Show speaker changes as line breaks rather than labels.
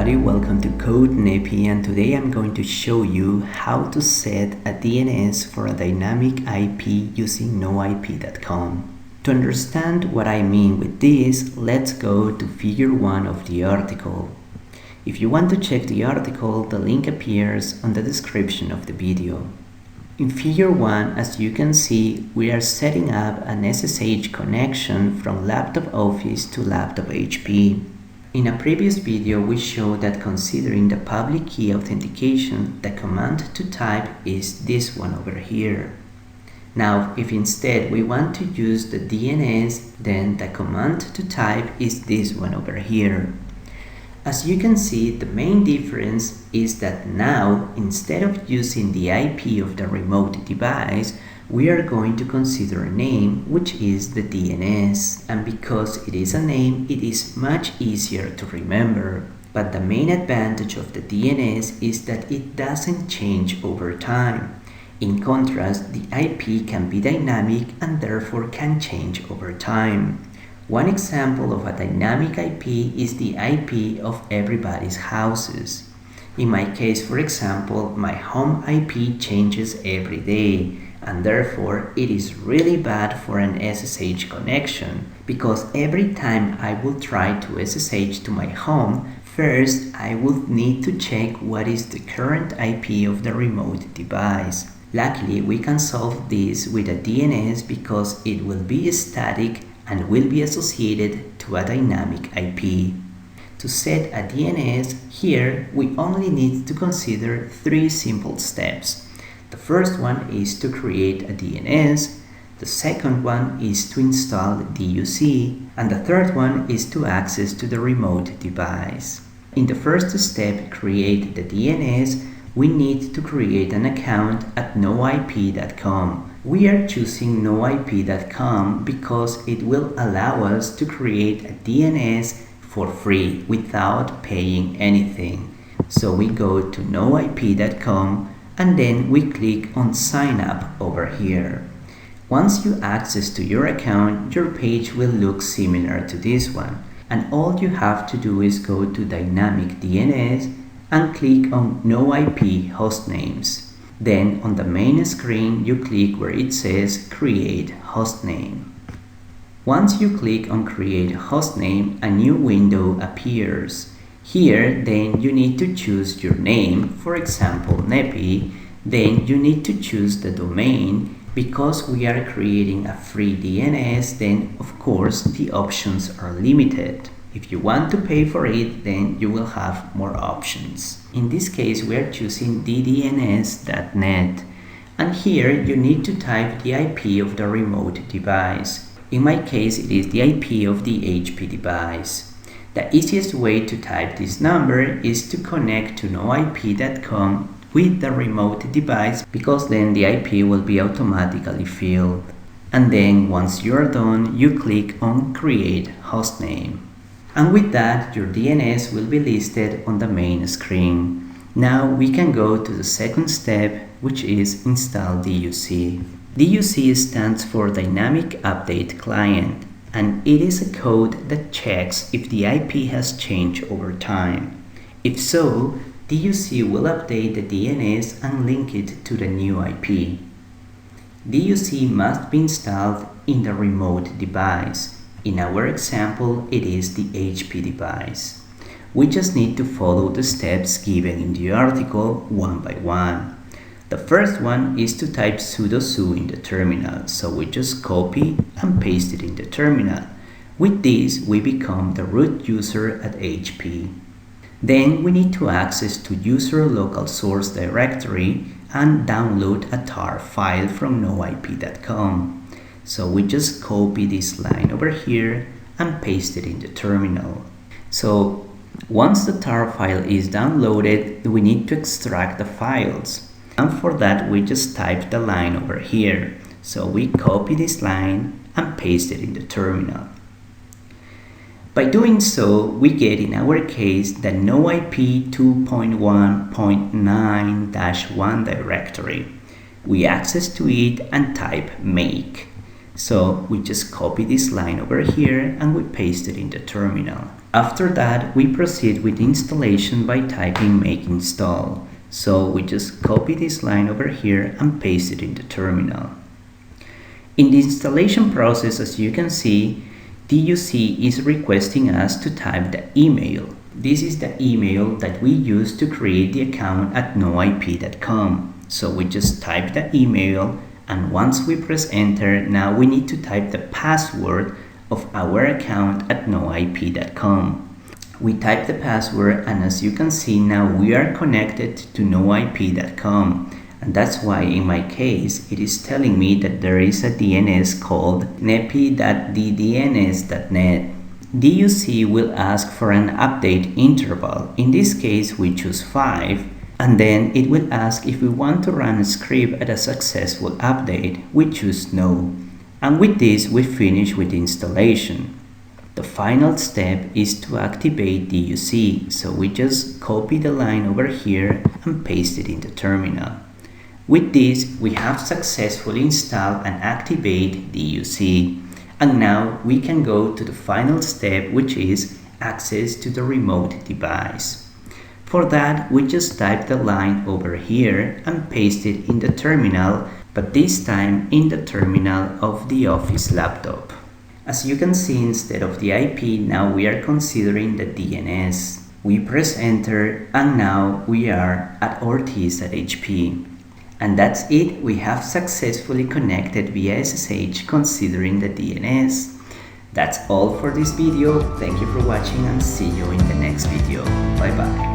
everybody, welcome to CodeNepi, and today I'm going to show you how to set a DNS for a dynamic IP using noip.com. To understand what I mean with this, let's go to figure 1 of the article. If you want to check the article, the link appears on the description of the video. In figure 1, as you can see, we are setting up an SSH connection from Laptop Office to Laptop HP. In a previous video, we showed that considering the public key authentication, the command to type is this one over here. Now, if instead we want to use the DNS, then the command to type is this one over here. As you can see, the main difference is that now, instead of using the IP of the remote device, we are going to consider a name, which is the DNS. And because it is a name, it is much easier to remember. But the main advantage of the DNS is that it doesn't change over time. In contrast, the IP can be dynamic and therefore can change over time. One example of a dynamic IP is the IP of everybody's houses. In my case, for example, my home IP changes every day, and therefore it is really bad for an SSH connection, because every time I will try to SSH to my home, first I will need to check what is the current IP of the remote device. Luckily, we can solve this with a DNS because it will be static and will be associated to a dynamic IP. To set a DNS, here we only need to consider 3 simple steps. The first one is to create a DNS, the second one is to install DUC, and the third one is to access to the remote device. In the first step, create the DNS, we need to create an account at noip.com. We are choosing noip.com because it will allow us to create a DNS for free without paying anything. So we go to noip.com and then we click on sign up over here. Once you access to your account, your page will look similar to this one, and all you have to do is go to dynamic DNS and click on noip hostnames. Then on the main screen, you click where it says create hostname. Once you click on create hostname, a new window appears. Here, then you need to choose your name, for example, Nepi. Then you need to choose the domain. Because we are creating a free DNS, then of course the options are limited. If you want to pay for it, then you will have more options. In this case, we are choosing ddns.net. And here you need to type the IP of the remote device. In my case, it is the IP of the HP device. The easiest way to type this number is to connect to noip.com with the remote device, because then the IP will be automatically filled. And then once you are done, you click on create hostname. And with that, your DNS will be listed on the main screen. Now we can go to the second step, which is install DUC. DUC stands for Dynamic Update Client, and it is a code that checks if the IP has changed over time. If so, DUC will update the DNS and link it to the new IP. DUC must be installed in the remote device. In our example, it is the HP device. We just need to follow the steps given in the article one by one. The first one is to type sudo su in the terminal, so we just copy and paste it in the terminal. With this, we become the root user at HP. Then we need to access to user local source directory and download a tar file from noip.com. So we just copy this line over here and paste it in the terminal. So once the tar file is downloaded, we need to extract the files. And for that, we just type the line over here. So we copy this line and paste it in the terminal. By doing so, we get in our case the noip 2.1.9-1 directory. We access to it and type make. So we just copy this line over here and we paste it in the terminal. After that, we proceed with installation by typing make install. So we just copy this line over here and paste it in the terminal. In the installation process, as you can see, DUC is requesting us to type the email. This is the email that we use to create the account at noip.com. So we just type the email, and once we press enter, now we need to type the password of our account at noip.com. We type the password, and as you can see, now we are connected to noip.com. And that's why in my case, it is telling me that there is a DNS called nepi.ddns.net. DUC will ask for an update interval. In this case, we choose 5. And then it will ask if we want to run a script at a successful update. We choose no. And with this, we finish with installation. The final step is to activate DUC. So we just copy the line over here and paste it in the terminal. With this, we have successfully installed and activated DUC. And now we can go to the final step, which is access to the remote device. For that, we just type the line over here and paste it in the terminal, but this time in the terminal of the Office laptop. As you can see, instead of the IP, now we are considering the DNS. We press enter, and now we are at Ortiz@HP. And that's it. We have successfully connected via SSH considering the DNS. That's all for this video. Thank you for watching and see you in the next video. Bye bye.